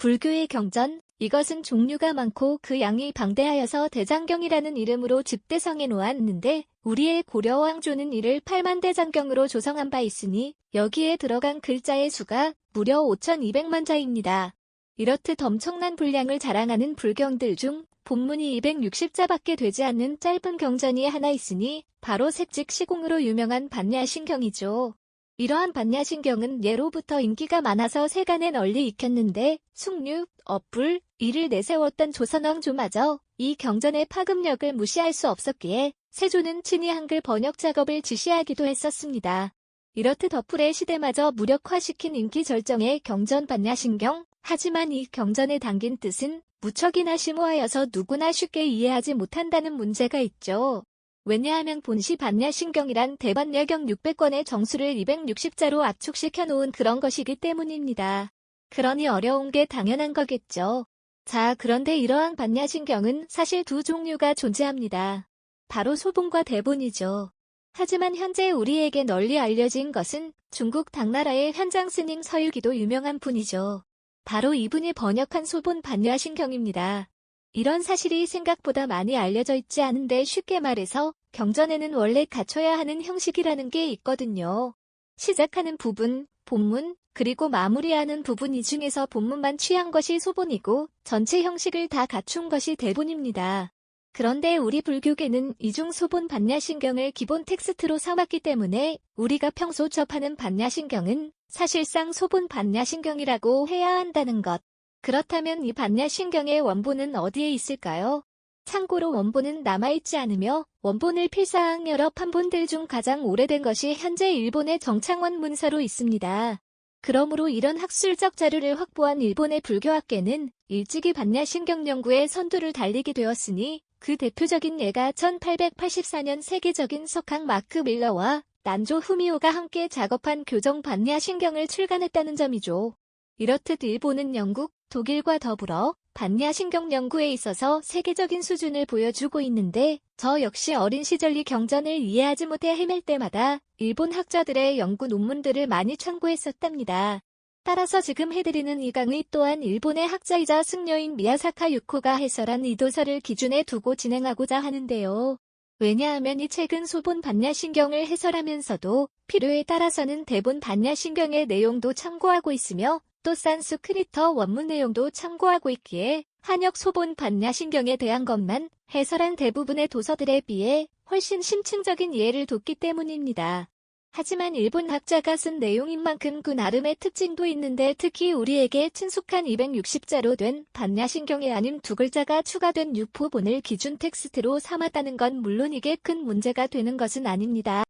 불교의 경전, 이것은 종류가 많고 그 양이 방대하여서 대장경이라는 이름으로 집대성해 놓았는데 우리의 고려왕조는 이를 8만대장경으로 조성한 바 있으니 여기에 들어간 글자의 수가 무려 5200만 자입니다. 이렇듯 엄청난 분량을 자랑하는 불경들 중 본문이 260자밖에 되지 않는 짧은 경전이 하나 있으니 바로 색직시공으로 유명한 반야신경이죠. 이러한 반야신경은 예로부터 인기가 많아서 세간에 널리 익혔는데 숭류, 업불, 이를 내세웠던 조선왕조마저 이 경전의 파급력을 무시할 수 없었기에 세조는 친히 한글 번역 작업을 지시하기도 했었습니다. 이렇듯 업불의 시대마저 무력화시킨 인기 절정의 경전 반야신경, 하지만 이 경전에 담긴 뜻은 무척이나 심오하여서 누구나 쉽게 이해하지 못한다는 문제가 있죠. 왜냐하면 본시 반야신경이란 대반야경 600권의 정수를 260자로 압축시켜 놓은 그런 것이기 때문입니다. 그러니 어려운 게 당연한 거겠죠. 자, 그런데 이러한 반야신경은 사실 두 종류가 존재합니다. 바로 소본과 대본이죠. 하지만 현재 우리에게 널리 알려진 것은 중국 당나라의 현장스님 서유기도 유명한 분이죠. 바로 이분이 번역한 소본 반야신경입니다. 이런 사실이 생각보다 많이 알려져 있지 않은데 쉽게 말해서 경전에는 원래 갖춰야 하는 형식이라는 게 있거든요. 시작하는 부분, 본문, 그리고 마무리하는 부분 이 중에서 본문만 취한 것이 소본이고 전체 형식을 다 갖춘 것이 대본입니다. 그런데 우리 불교계는 이중 소본 반야신경을 기본 텍스트로 삼았기 때문에 우리가 평소 접하는 반야신경은 사실상 소본 반야신경이라고 해야 한다는 것. 그렇다면 이 반야신경의 원본은 어디에 있을까요? 참고로 원본은 남아있지 않으며 원본을 필사한 여러 판본들 중 가장 오래된 것이 현재 일본의 정창원 문서로 있습니다. 그러므로 이런 학술적 자료를 확보한 일본의 불교학계는 일찍이 반야신경 연구에 선두를 달리게 되었으니 그 대표적인 예가 1884년 세계적인 석학 마크 밀러와 난조 후미오가 함께 작업한 교정 반야신경을 출간했다는 점이죠. 이렇듯 일본은 영국, 독일과 더불어 반야신경 연구에 있어서 세계적인 수준을 보여주고 있는데 저 역시 어린 시절 이 경전을 이해하지 못해 헤맬 때마다 일본 학자들의 연구 논문들을 많이 참고했었답니다. 따라서 지금 해드리는 이 강의 또한 일본의 학자이자 승려인 미야사카 유코가 해설한 이 도서를 기준에 두고 진행하고자 하는데요. 왜냐하면 이 책은 소본 반야신경을 해설하면서도 필요에 따라서는 대본 반야신경의 내용도 참고하고 있으며 또 산스크리터 원문 내용도 참고하고 있기에 한역 소본 반야신경에 대한 것만 해설한 대부분의 도서들에 비해 훨씬 심층적인 이해를 뒀기 때문입니다. 하지만 일본 학자가 쓴 내용인 만큼 그 나름의 특징도 있는데 특히 우리에게 친숙한 260자로 된 반야신경에 아님 두 글자가 추가된 유포본을 기준 텍스트로 삼았다는 건 물론 이게 큰 문제가 되는 것은 아닙니다.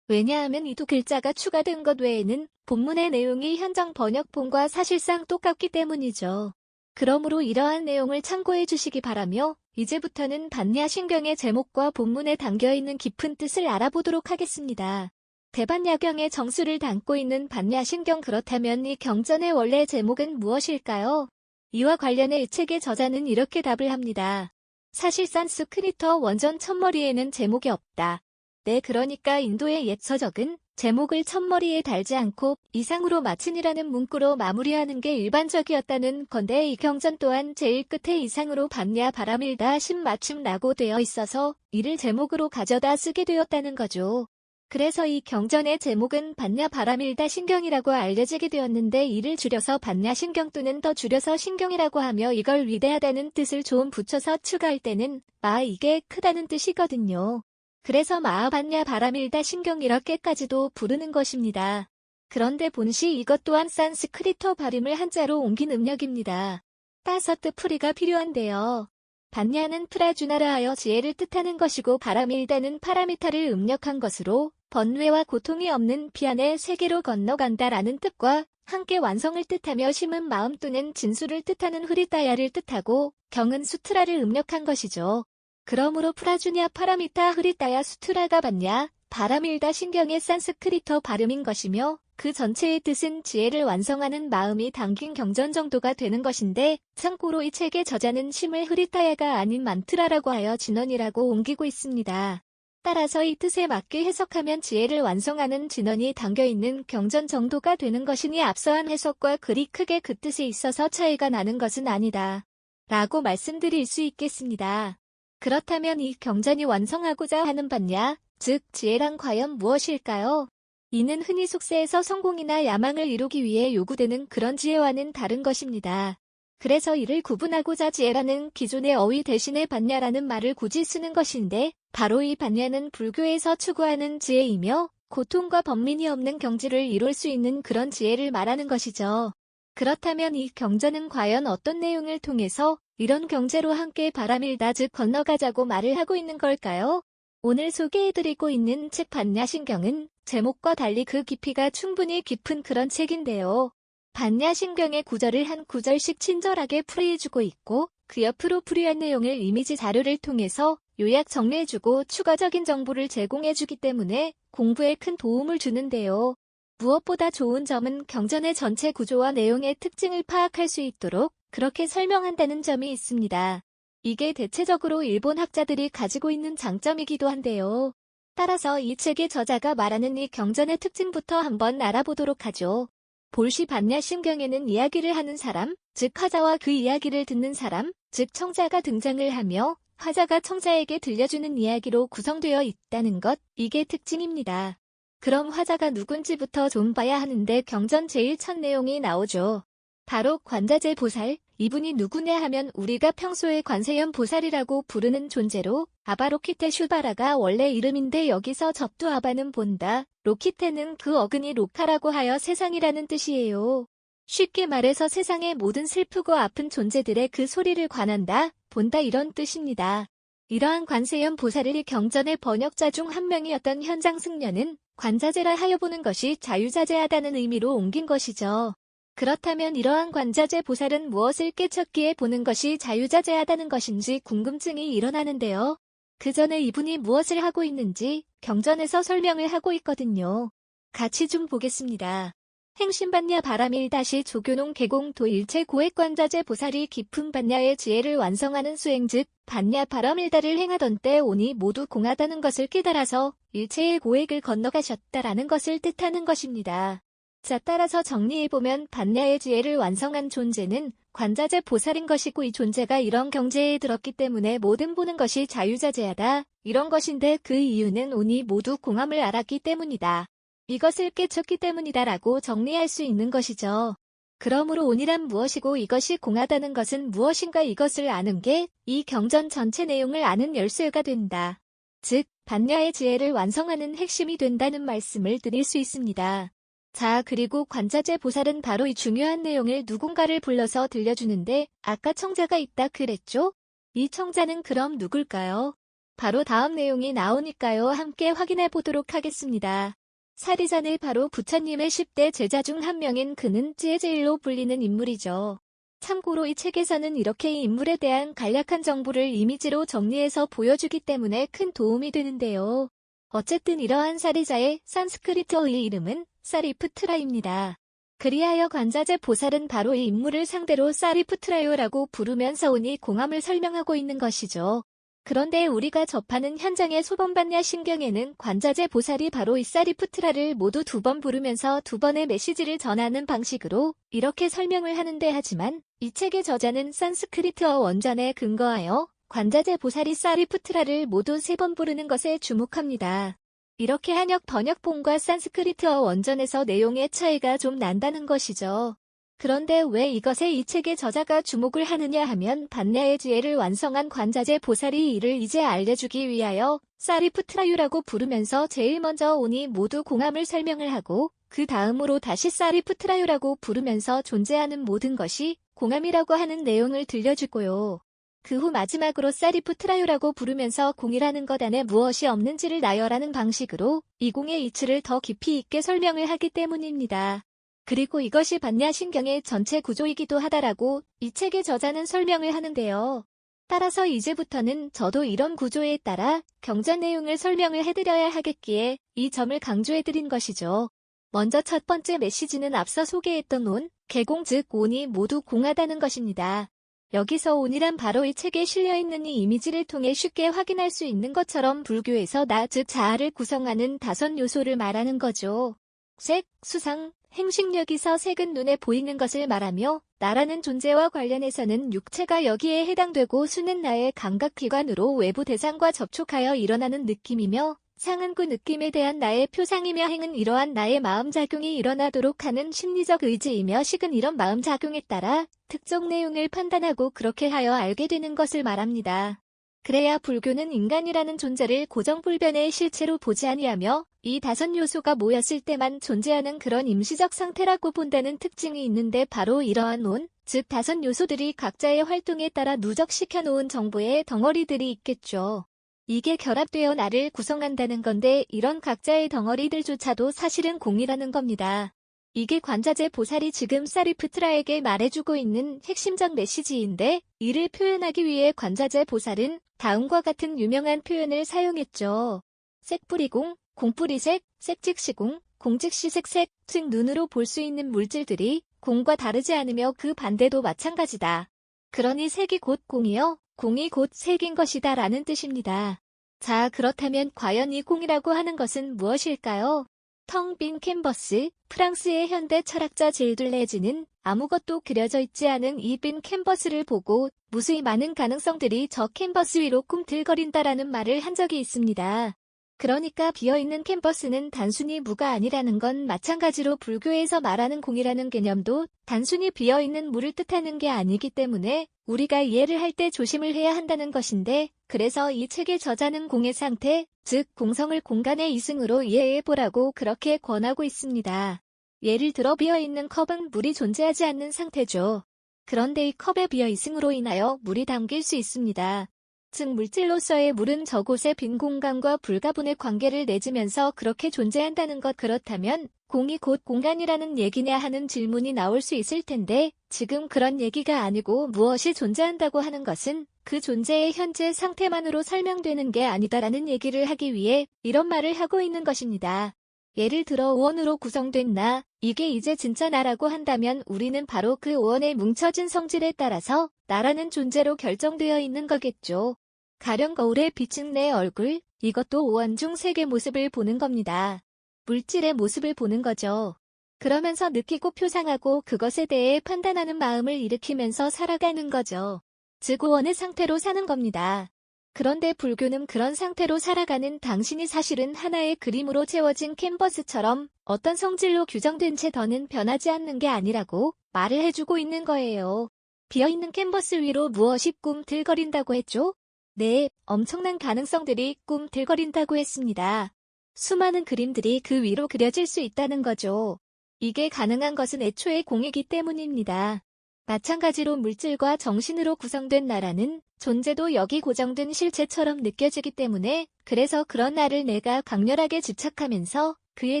왜냐하면 이 두 글자가 추가된 것 외에는 본문의 내용이 현장 번역본과 사실상 똑같기 때문이죠. 그러므로 이러한 내용을 참고해 주시기 바라며 이제부터는 반야신경의 제목과 본문에 담겨있는 깊은 뜻을 알아보도록 하겠습니다. 대반야경의 정수를 담고 있는 반야신경 그렇다면 이 경전의 원래 제목은 무엇일까요? 이와 관련해 이 책의 저자는 이렇게 답을 합니다. 사실 산스크리터 원전 첫머리에는 제목이 없다. 네, 그러니까 인도의 옛 서적은 제목을 첫머리에 달지 않고 이상으로 마친이라는 문구로 마무리하는 게 일반적이었다는 건데 이 경전 또한 제일 끝에 이상으로 반야 바람일다 신 맞춤라고 되어 있어서 이를 제목으로 가져다 쓰게 되었다는 거죠. 그래서 이 경전의 제목은 반야 바람일다 신경이라고 알려지게 되었는데 이를 줄여서 반야신경 또는 더 줄여서 신경이라고 하며 이걸 위대하다는 뜻을 좀 붙여서 추가할 때는 마 이게 크다는 뜻이거든요. 그래서 마하반야 바람일다 신경 이렇게까지도 부르는 것입니다. 그런데 본시 이것 또한 산스크리터 발음을 한자로 옮긴 음력입니다. 따서트 풀이가 필요한데요. 반야는 프라주나라 하여 지혜를 뜻하는 것이고 바람일다는 파라미타를 음력한 것으로 번뇌와 고통이 없는 피안의 세계로 건너간다라는 뜻과 함께 완성을 뜻하며 심은 마음 또는 진수를 뜻하는 흐리따야를 뜻하고 경은 수트라를 음력한 것이죠. 그러므로 프라주냐 파라미타 흐리따야 수트라가 반야, 바람일다 신경의 산스크리터 발음인 것이며 그 전체의 뜻은 지혜를 완성하는 마음이 담긴 경전 정도가 되는 것인데 참고로 이 책의 저자는 심을 흐리따야가 아닌 만트라라고 하여 진원이라고 옮기고 있습니다. 따라서 이 뜻에 맞게 해석하면 지혜를 완성하는 진원이 담겨있는 경전 정도가 되는 것이니 앞서한 해석과 그리 크게 그 뜻에 있어서 차이가 나는 것은 아니다. 라고 말씀드릴 수 있겠습니다. 그렇다면 이 경전이 완성하고자 하는 반야, 즉 지혜란 과연 무엇일까요? 이는 흔히 속세에서 성공이나 야망을 이루기 위해 요구되는 그런 지혜와는 다른 것입니다. 그래서 이를 구분하고자 지혜라는 기존의 어휘 대신에 반야라는 말을 굳이 쓰는 것인데 바로 이 반야는 불교에서 추구하는 지혜이며 고통과 번민이 없는 경지를 이룰 수 있는 그런 지혜를 말하는 것이죠. 그렇다면 이 경전은 과연 어떤 내용을 통해서 이런 경제로 함께 바람일다 즉 건너가자고 말을 하고 있는 걸까요? 오늘 소개해드리고 있는 책 반야신경은 제목과 달리 그 깊이가 충분히 깊은 그런 책인데요. 반야신경의 구절을 한 구절씩 친절하게 풀이해주고 있고 그 옆으로 풀이한 내용을 이미지 자료를 통해서 요약 정리해주고 추가적인 정보를 제공해주기 때문에 공부에 큰 도움을 주는데요. 무엇보다 좋은 점은 경전의 전체 구조와 내용의 특징을 파악할 수 있도록 그렇게 설명한다는 점이 있습니다. 이게 대체적으로 일본 학자들이 가지고 있는 장점이기도 한데요. 따라서 이 책의 저자가 말하는 이 경전의 특징부터 한번 알아보도록 하죠. 볼시 반야신경에는 이야기를 하는 사람, 즉 화자와 그 이야기를 듣는 사람, 즉 청자가 등장을 하며 화자가 청자에게 들려주는 이야기로 구성되어 있다는 것, 이게 특징입니다. 그럼 화자가 누군지부터 좀 봐야 하는데 경전 제일 첫 내용이 나오죠. 바로 관자재 보살, 이분이 누구냐 하면 우리가 평소에 관세음 보살이라고 부르는 존재로 아바로키테 슈바라가 원래 이름인데 여기서 접두 아바는 본다, 로키테는 그 어근이 로카라고 하여 세상이라는 뜻이에요. 쉽게 말해서 세상의 모든 슬프고 아픈 존재들의 그 소리를 관한다, 본다 이런 뜻입니다. 이러한 관세음 보살을 이 경전의 번역자 중 한 명이었던 현장승려는 관자재라 하여 보는 것이 자유자재하다는 의미로 옮긴 것이죠. 그렇다면 이러한 관자재 보살은 무엇을 깨쳤기에 보는 것이 자유자재하다는 것인지 궁금증이 일어나는데요. 그 전에 이분이 무엇을 하고 있는지 경전에서 설명을 하고 있거든요. 같이 좀 보겠습니다. 행신반야 바라밀 다시 조교농 개공도 일체 고액 관자재 보살이 깊은 반야의 지혜를 완성하는 수행 즉 반야 바라밀다를 행하던 때 오니 모두 공하다는 것을 깨달아서 일체의 고액을 건너가셨다라는 것을 뜻하는 것입니다. 자, 따라서 정리해보면 반야의 지혜를 완성한 존재는 관자재 보살인 것이고 이 존재가 이런 경지에 들었기 때문에 모든 보는 것이 자유자재하다 이런 것인데 그 이유는 오니 모두 공함을 알았기 때문이다. 이것을 깨쳤기 때문이다라고 정리할 수 있는 것이죠. 그러므로 온이란 무엇이고 이것이 공하다는 것은 무엇인가 이것을 아는 게 이 경전 전체 내용을 아는 열쇠가 된다. 즉, 반야의 지혜를 완성하는 핵심이 된다는 말씀을 드릴 수 있습니다. 자, 그리고 관자재 보살은 바로 이 중요한 내용을 누군가를 불러서 들려주는데 아까 청자가 있다 그랬죠? 이 청자는 그럼 누굴까요? 바로 다음 내용이 나오니까요. 함께 확인해 보도록 하겠습니다. 사리자네 바로 부처님의 10대 제자 중 한 명인 그는 찌에제일로 불리는 인물이죠. 참고로 이 책에서는 이렇게 이 인물에 대한 간략한 정보를 이미지로 정리해서 보여주기 때문에 큰 도움이 되는데요. 어쨌든 이러한 사리자의 산스크리트어의 이름은 사리푸트라입니다. 그리하여 관자재 보살은 바로 이 인물을 상대로 사리푸트라요라고 부르면서 오니 공함을 설명하고 있는 것이죠. 그런데 우리가 접하는 현장의 소범반야 신경에는 관자재 보살이 바로 이 사리푸트라를 모두 두 번 부르면서 두 번의 메시지를 전하는 방식으로 이렇게 설명을 하는데 하지만 이 책의 저자는 산스크리트어 원전에 근거하여 관자재 보살이 사리푸트라를 모두 세 번 부르는 것에 주목합니다. 이렇게 한역 번역본과 산스크리트어 원전에서 내용의 차이가 좀 난다는 것이죠. 그런데 왜 이것에 이 책의 저자가 주목을 하느냐 하면 반야의 지혜를 완성한 관자재 보살이 이를 이제 알려주기 위하여 사리푸트라유라고 부르면서 제일 먼저 오니 모두 공함을 설명을 하고 그 다음으로 다시 사리푸트라유라고 부르면서 존재하는 모든 것이 공함이라고 하는 내용을 들려주고요. 그 후 마지막으로 사리푸트라유라고 부르면서 공이라는 것 안에 무엇이 없는지를 나열하는 방식으로 이 공의 이치를 더 깊이 있게 설명을 하기 때문입니다. 그리고 이것이 반야신경의 전체 구조이기도 하다라고 이 책의 저자는 설명을 하는데요. 따라서 이제부터는 저도 이런 구조에 따라 경전 내용을 설명을 해드려야 하겠기에 이 점을 강조해드린 것이죠. 먼저 첫 번째 메시지는 앞서 소개했던 온, 개공 즉 온이 모두 공하다는 것입니다. 여기서 온이란 바로 이 책에 실려있는 이 이미지를 통해 쉽게 확인할 수 있는 것처럼 불교에서 나, 즉 자아를 구성하는 다섯 요소를 말하는 거죠. 색, 수상, 행식. 여기서 색은 눈에 보이는 것을 말하며 나라는 존재와 관련해서는 육체가 여기에 해당되고 수는 나의 감각기관으로 외부 대상과 접촉하여 일어나는 느낌이며 상은 그 느낌에 대한 나의 표상이며 행은 이러한 나의 마음작용이 일어나도록 하는 심리적 의지이며 식은 이런 마음작용에 따라 특정 내용을 판단하고 그렇게 하여 알게 되는 것을 말합니다. 그래야 불교는 인간이라는 존재를 고정불변의 실체로 보지 아니하며 이 다섯 요소가 모였을 때만 존재하는 그런 임시적 상태라고 본다는 특징이 있는데 바로 이러한 온, 즉 다섯 요소들이 각자의 활동에 따라 누적시켜 놓은 정보의 덩어리들이 있겠죠. 이게 결합되어 나를 구성한다는 건데 이런 각자의 덩어리들조차도 사실은 공이라는 겁니다. 이게 관자재 보살이 지금 사리푸트라에게 말해주고 있는 핵심적 메시지인데 이를 표현하기 위해 관자재 보살은 다음과 같은 유명한 표현을 사용했죠. 색뿌리공, 공뿌리색, 색즉시공, 공즉시색색, 즉 눈으로 볼 수 있는 물질들이 공과 다르지 않으며 그 반대도 마찬가지다. 그러니 색이 곧 공이요, 공이 곧 색인 것이다 라는 뜻입니다. 자, 그렇다면 과연 이 공이라고 하는 것은 무엇일까요? 텅 빈 캔버스, 프랑스의 현대 철학자 질 둘레즈는 아무것도 그려져 있지 않은 이 빈 캔버스를 보고 무수히 많은 가능성들이 저 캔버스 위로 꿈틀거린다라는 말을 한 적이 있습니다. 그러니까 비어있는 캔버스는 단순히 무가 아니라는 건 마찬가지로 불교에서 말하는 공이라는 개념도 단순히 비어있는 무를 뜻하는 게 아니기 때문에 우리가 이해를 할 때 조심을 해야 한다는 것인데 그래서 이 책의 저자는 공의 상태, 즉 공성을 공간의 이승으로 이해해보라고 그렇게 권하고 있습니다. 예를 들어 비어있는 컵은 물이 존재하지 않는 상태죠. 그런데 이 컵의 비어있음으로 인하여 물이 담길 수 있습니다. 즉 물질로서의 물은 저곳의 빈 공간과 불가분의 관계를 내주면서 그렇게 존재한다는 것. 그렇다면 공이 곧 공간이라는 얘기냐 하는 질문이 나올 수 있을 텐데 지금 그런 얘기가 아니고 무엇이 존재한다고 하는 것은 그 존재의 현재 상태만으로 설명되는 게 아니다라는 얘기를 하기 위해 이런 말을 하고 있는 것입니다. 예를 들어 오원으로 구성된 나, 이게 이제 진짜 나라고 한다면 우리는 바로 그 오원의 뭉쳐진 성질에 따라서 나라는 존재로 결정되어 있는 거겠죠. 가령 거울에 비친 내 얼굴, 이것도 오원 중 색의 모습을 보는 겁니다. 물질의 모습을 보는 거죠. 그러면서 느끼고 표상하고 그것에 대해 판단하는 마음을 일으키면서 살아가는 거죠. 즉 오원의 상태로 사는 겁니다. 그런데 불교는 그런 상태로 살아가는 당신이 사실은 하나의 그림으로 채워진 캔버스처럼 어떤 성질로 규정된 채 더는 변하지 않는 게 아니라고 말을 해주고 있는 거예요. 비어있는 캔버스 위로 무엇이 꿈틀거린다고 했죠? 네, 엄청난 가능성들이 꿈틀거린다고 했습니다. 수많은 그림들이 그 위로 그려질 수 있다는 거죠. 이게 가능한 것은 애초에 공이기 때문입니다. 마찬가지로 물질과 정신으로 구성된 나라는 존재도 여기 고정된 실체처럼 느껴지기 때문에 그래서 그런 나를 내가 강렬하게 집착하면서 그에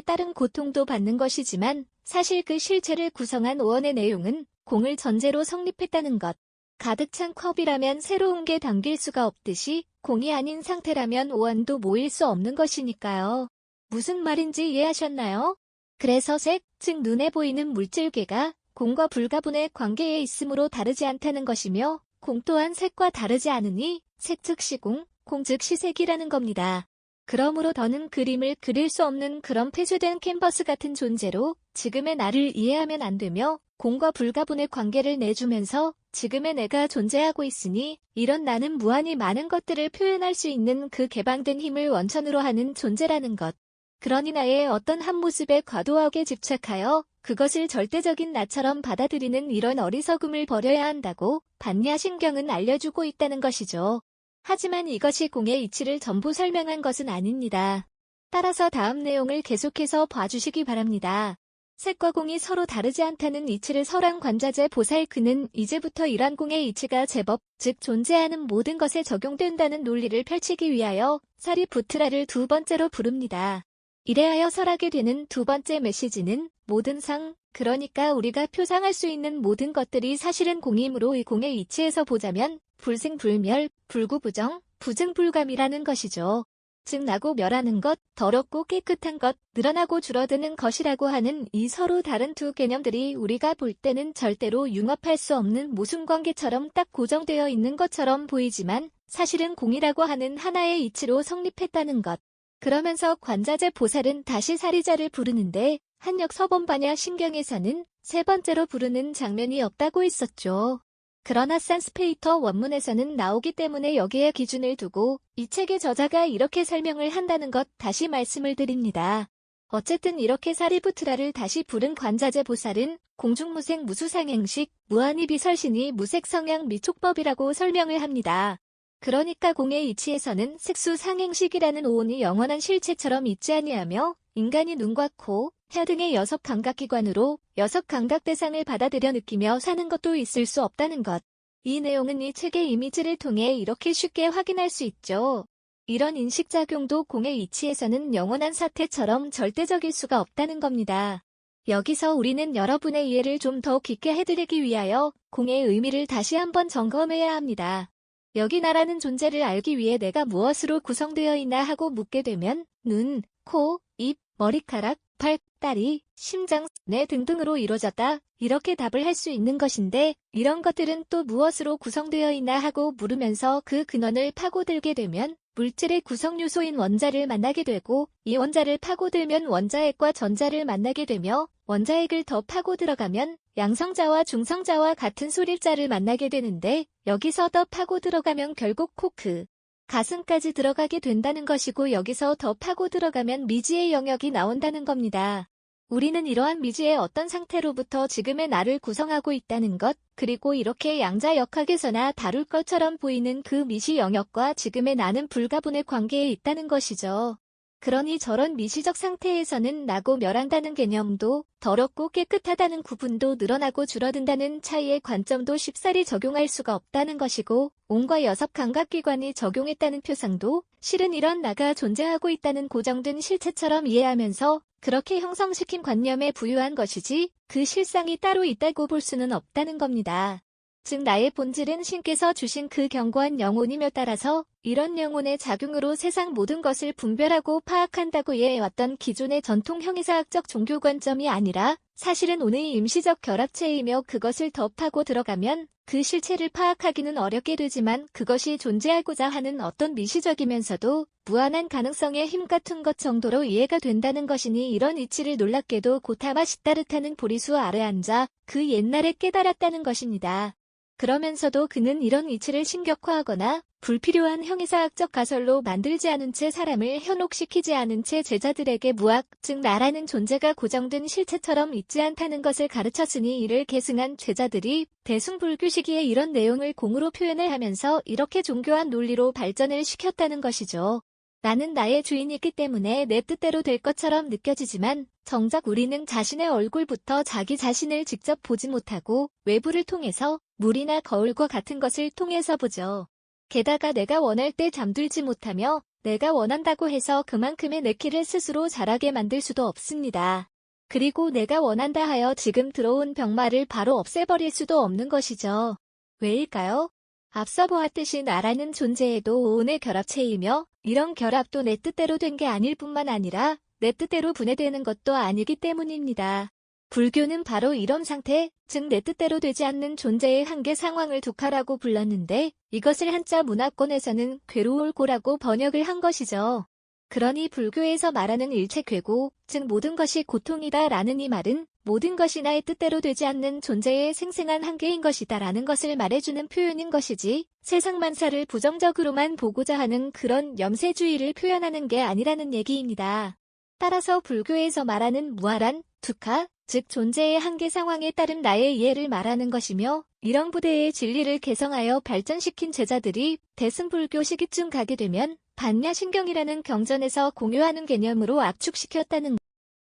따른 고통도 받는 것이지만 사실 그 실체를 구성한 오원의 내용은 공을 전제로 성립했다는 것. 가득 찬 컵이라면 새로운 게 담길 수가 없듯이 공이 아닌 상태라면 오원도 모일 수 없는 것이니까요. 무슨 말인지 이해하셨나요? 그래서 색, 즉 눈에 보이는 물질계가 공과 불가분의 관계에 있으므로 다르지 않다는 것이며 공 또한 색과 다르지 않으니 색 즉 시공, 공 즉 시색이라는 겁니다. 그러므로 더는 그림을 그릴 수 없는 그런 폐쇄된 캔버스 같은 존재로 지금의 나를 이해하면 안 되며 공과 불가분의 관계를 내주면서 지금의 내가 존재하고 있으니 이런 나는 무한히 많은 것들을 표현할 수 있는 그 개방된 힘을 원천으로 하는 존재라는 것. 그러니 나의 어떤 한 모습에 과도하게 집착하여 그것을 절대적인 나처럼 받아들이는 이런 어리석음을 버려야 한다고 반야신경은 알려주고 있다는 것이죠. 하지만 이것이 공의 이치를 전부 설명한 것은 아닙니다. 따라서 다음 내용을 계속해서 봐주시기 바랍니다. 색과 공이 서로 다르지 않다는 이치를 설한 관자재 보살 그는 이제부터 이러한 공의 이치가 제법, 즉 존재하는 모든 것에 적용된다는 논리를 펼치기 위하여 사리푸트라를 두 번째로 부릅니다. 이래하여 설하게 되는 두 번째 메시지는 모든 상, 그러니까 우리가 표상할 수 있는 모든 것들이 사실은 공이므로 이 공의 이치에서 보자면 불생불멸, 불구부정, 부증불감이라는 것이죠. 즉 나고 멸하는 것, 더럽고 깨끗한 것, 늘어나고 줄어드는 것이라고 하는 이 서로 다른 두 개념들이 우리가 볼 때는 절대로 융합할 수 없는 모순관계처럼 딱 고정되어 있는 것처럼 보이지만 사실은 공이라고 하는 하나의 이치로 성립했다는 것. 그러면서 관자재 보살은 다시 사리자를 부르는데 한역 서본반야 신경에서는 세 번째로 부르는 장면이 없다고 했었죠. 그러나 산스페이터 원문에서는 나오기 때문에 여기에 기준을 두고 이 책의 저자가 이렇게 설명을 한다는 것 다시 말씀을 드립니다. 어쨌든 이렇게 사리부트라를 다시 부른 관자재 보살은 공중무색 무수상행식, 무한이비설신이 무색성향 미촉법이라고 설명을 합니다. 그러니까 공의 이치에서는 색수상행식이라는 오온이 영원한 실체처럼 있지 아니하며 인간이 눈과 코, 혀 등의 여섯 감각기관으로 여섯 감각 대상을 받아들여 느끼며 사는 것도 있을 수 없다는 것. 이 내용은 이 책의 이미지를 통해 이렇게 쉽게 확인할 수 있죠. 이런 인식작용도 공의 이치에서는 영원한 사태처럼 절대적일 수가 없다는 겁니다. 여기서 우리는 여러분의 이해를 좀 더 깊게 해드리기 위하여 공의 의미를 다시 한번 점검해야 합니다. 여기 나라는 존재를 알기 위해 내가 무엇으로 구성되어 있나 하고 묻게 되면 눈, 코, 입, 머리카락, 발, 다리, 심장, 뇌 등등으로 이루어졌다. 이렇게 답을 할 수 있는 것인데 이런 것들은 또 무엇으로 구성되어 있나 하고 물으면서 그 근원을 파고들게 되면 물질의 구성 요소인 원자를 만나게 되고 이 원자를 파고들면 원자핵과 전자를 만나게 되며 원자핵을 더 파고들어가면 양성자와 중성자와 같은 소립자를 만나게 되는데 여기서 더 파고들어가면 결국 코크, 가슴까지 들어가게 된다는 것이고 여기서 더 파고들어가면 미지의 영역이 나온다는 겁니다. 우리는 이러한 미지의 어떤 상태로부터 지금의 나를 구성하고 있다는 것, 그리고 이렇게 양자역학에서나 다룰 것처럼 보이는 그 미시 영역과 지금의 나는 불가분의 관계에 있다는 것이죠. 그러니 저런 미시적 상태에서는 나고 멸한다는 개념도 더럽고 깨끗하다는 구분도 늘어나고 줄어든다는 차이의 관점도 쉽사리 적용할 수가 없다는 것이고 온과 여섯 감각기관이 적용했다는 표상도 실은 이런 나가 존재하고 있다는 고정된 실체처럼 이해하면서 그렇게 형성시킨 관념에 부유한 것이지 그 실상이 따로 있다고 볼 수는 없다는 겁니다. 즉 나의 본질은 신께서 주신 그 견고한 영혼이며 따라서 이런 영혼의 작용으로 세상 모든 것을 분별하고 파악한다고 이해해왔던 기존의 전통 형이사학적 종교 관점이 아니라 사실은 오늘의 임시적 결합체이며 그것을 더 파고 들어가면 그 실체를 파악하기는 어렵게 되지만 그것이 존재하고자 하는 어떤 미시적이면서도 무한한 가능성의 힘 같은 것 정도로 이해가 된다는 것이니 이런 이치를 놀랍게도 고타마 시타르타는 보리수 아래 앉아 그 옛날에 깨달았다는 것입니다. 그러면서도 그는 이런 이치를 신격화하거나 불필요한 형이사학적 가설로 만들지 않은 채 사람을 현혹시키지 않은 채 제자들에게 무악, 즉 나라는 존재가 고정된 실체처럼 있지 않다는 것을 가르쳤으니 이를 계승한 제자들이 대승불교 시기에 이런 내용을 공으로 표현을 하면서 이렇게 종교한 논리로 발전을 시켰다는 것이죠. 나는 나의 주인이기 때문에 내 뜻대로 될 것처럼 느껴지지만 정작 우리는 자신의 얼굴부터 자기 자신을 직접 보지 못하고 외부를 통해서 물이나 거울과 같은 것을 통해서 보죠. 게다가 내가 원할 때 잠들지 못하며 내가 원한다고 해서 그만큼의 내 키를 스스로 자라게 만들 수도 없습니다. 그리고 내가 원한다 하여 지금 들어온 병마를 바로 없애버릴 수도 없는 것이죠. 왜일까요? 앞서 보았듯이 나라는 존재에도 오온의 결합체이며 이런 결합도 내 뜻대로 된 게 아닐 뿐만 아니라 내 뜻대로 분해되는 것도 아니기 때문입니다. 불교는 바로 이런 상태, 즉 내 뜻대로 되지 않는 존재의 한계 상황을 두카라고 불렀는데 이것을 한자 문화권에서는 괴로울고라고 번역을 한 것이죠. 그러니 불교에서 말하는 일체괴고, 즉 모든 것이 고통이다 라는 이 말은 모든 것이 나의 뜻대로 되지 않는 존재의 생생한 한계인 것이다 라는 것을 말해주는 표현인 것이지 세상 만사를 부정적으로만 보고자 하는 그런 염세주의를 표현하는 게 아니라는 얘기입니다. 따라서 불교에서 말하는 무아란, 두카, 즉 존재의 한계 상황에 따른 나의 이해를 말하는 것이며 이런 부대의 진리를 개성하여 발전시킨 제자들이 대승불교 시기쯤 가게 되면 반야신경이라는 경전에서 공유하는 개념으로 압축시켰다는 것.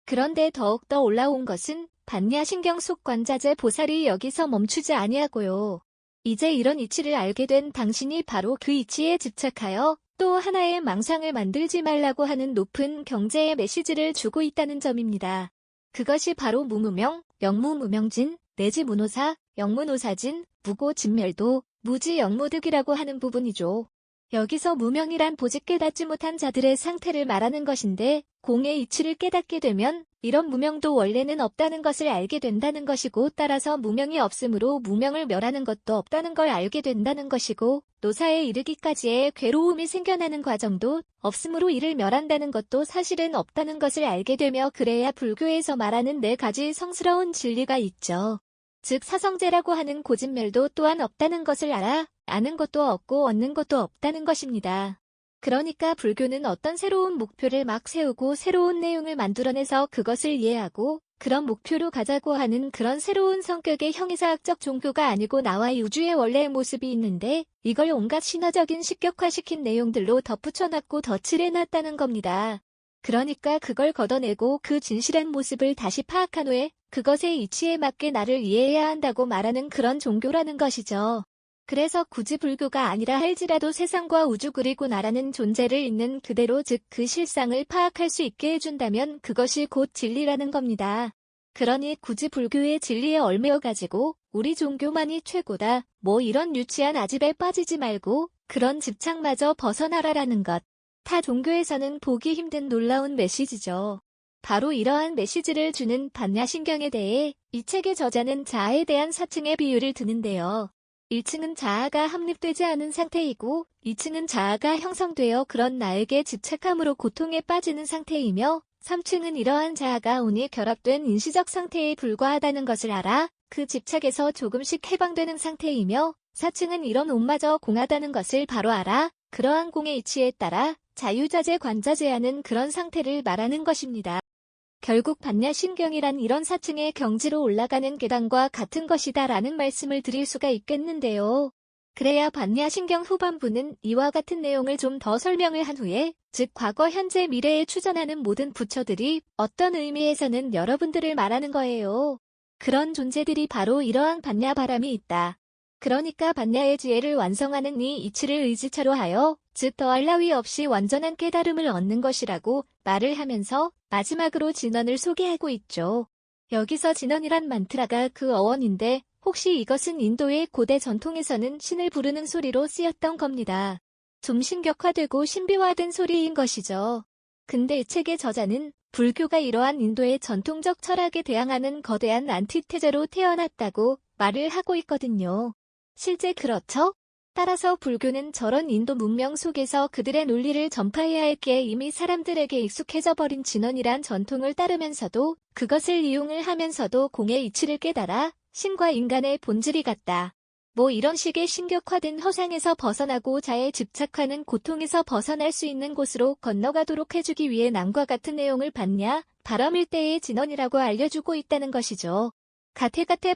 그런데 더욱더 올라온 것은 반야신경 속 관자재 보살이 여기서 멈추지 아니하고요. 이제 이런 이치를 알게 된 당신이 바로 그 이치에 집착하여 또 하나의 망상을 만들지 말라고 하는 높은 경제의 메시지를 주고 있다는 점입니다. 그것이 바로 무무명, 영무무명진, 내지 무노사, 영무노사진, 무고진멸도, 무지영무득이라고 하는 부분이죠. 여기서 무명이란 보직 깨닫지 못한 자들의 상태를 말하는 것인데 공의 이치를 깨닫게 되면 이런 무명도 원래는 없다는 것을 알게 된다는 것이고 따라서 무명이 없으므로 무명을 멸하는 것도 없다는 걸 알게 된다는 것이고 노사에 이르기까지의 괴로움이 생겨나는 과정도 없으므로 이를 멸한다는 것도 사실은 없다는 것을 알게 되며 그래야 불교에서 말하는 4가지 성스러운 진리가 있죠. 즉 사성제라고 하는 고진멸도 또한 없다는 것을 알아 아는 것도 없고 얻는 것도 없다는 것입니다. 그러니까 불교는 어떤 새로운 목표를 막 세우고 새로운 내용을 만들어내서 그것을 이해하고 그런 목표로 가자고 하는 그런 새로운 성격의 형이사학적 종교가 아니고 나와 우주의 원래의 모습이 있는데 이걸 온갖 신화적인 식격화시킨 내용들로 덧붙여놨고 덧칠해놨다는 겁니다. 그러니까 그걸 걷어내고 그 진실한 모습을 다시 파악한 후에 그것의 이치에 맞게 나를 이해해야 한다고 말하는 그런 종교라는 것이죠. 그래서 굳이 불교가 아니라 할지라도 세상과 우주 그리고 나라는 존재를 있는 그대로 즉 그 실상을 파악할 수 있게 해준다면 그것이 곧 진리라는 겁니다. 그러니 굳이 불교의 진리에 얽매여가지고 우리 종교만이 최고다 뭐 이런 유치한 아집에 빠지지 말고 그런 집착마저 벗어나라라는 것. 타 종교에서는 보기 힘든 놀라운 메시지죠. 바로 이러한 메시지를 주는 반야신경에 대해 이 책의 저자는 자아에 대한 4층의 비유를 드는데요. 1층은 자아가 합립되지 않은 상태이고 2층은 자아가 형성되어 그런 나에게 집착함으로 고통에 빠지는 상태이며 3층은 이러한 자아가 운이 결합된 인시적 상태에 불과하다는 것을 알아 그 집착에서 조금씩 해방되는 상태이며 4층은 이런 운마저 공하다는 것을 바로 알아 그러한 공의 이치에 따라 자유자재 관자재하는 그런 상태를 말하는 것입니다. 결국 반야신경이란 이런 4층의 경지로 올라가는 계단과 같은 것이다 라는 말씀을 드릴 수가 있겠는데요. 그래야 반야신경 후반부는 이와 같은 내용을 좀 더 설명을 한 후에 즉 과거 현재 미래에 추전하는 모든 부처들이 어떤 의미에서는 여러분들을 말하는 거예요. 그런 존재들이 바로 이러한 반야바람이 있다. 그러니까 반야의 지혜를 완성하는 이 이치를 의지처로 하여 즉 더할 나위 없이 완전한 깨달음을 얻는 것이라고 말을 하면서 마지막으로 진언을 소개하고 있죠. 여기서 진언이란 만트라가 그 어원인데 혹시 이것은 인도의 고대 전통에서는 신을 부르는 소리로 쓰였던 겁니다. 좀 신격화되고 신비화된 소리인 것이죠. 근데 이 책의 저자는 불교가 이러한 인도의 전통적 철학에 대항하는 거대한 안티테제로 태어났다고 말을 하고 있거든요. 실제 그렇죠? 따라서 불교는 저런 인도 문명 속에서 그들의 논리를 전파해야 했기에 이미 사람들에게 익숙해져 버린 진언이란 전통을 따르면서도 그것을 이용을 하면서도 공의 이치를 깨달아 신과 인간의 본질이 같다. 뭐 이런 식의 신격화된 허상에서 벗어나고 자에 집착하는 고통에서 벗어날 수 있는 곳으로 건너가도록 해주기 위해 남과 같은 내용을 받냐 바람일대의 진언이라고 알려주고 있다는 것이죠. 가테가테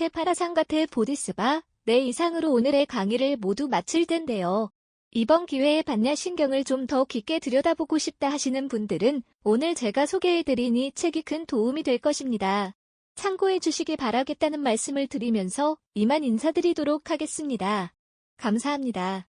파라상가테 보디스바 네 이상으로 오늘의 강의를 모두 마칠 텐데요. 이번 기회에 반야신경을 좀 더 깊게 들여다보고 싶다 하시는 분들은 오늘 제가 소개해드린 이 책이 큰 도움이 될 것입니다. 참고해 주시기 바라겠다는 말씀을 드리면서 이만 인사드리도록 하겠습니다. 감사합니다.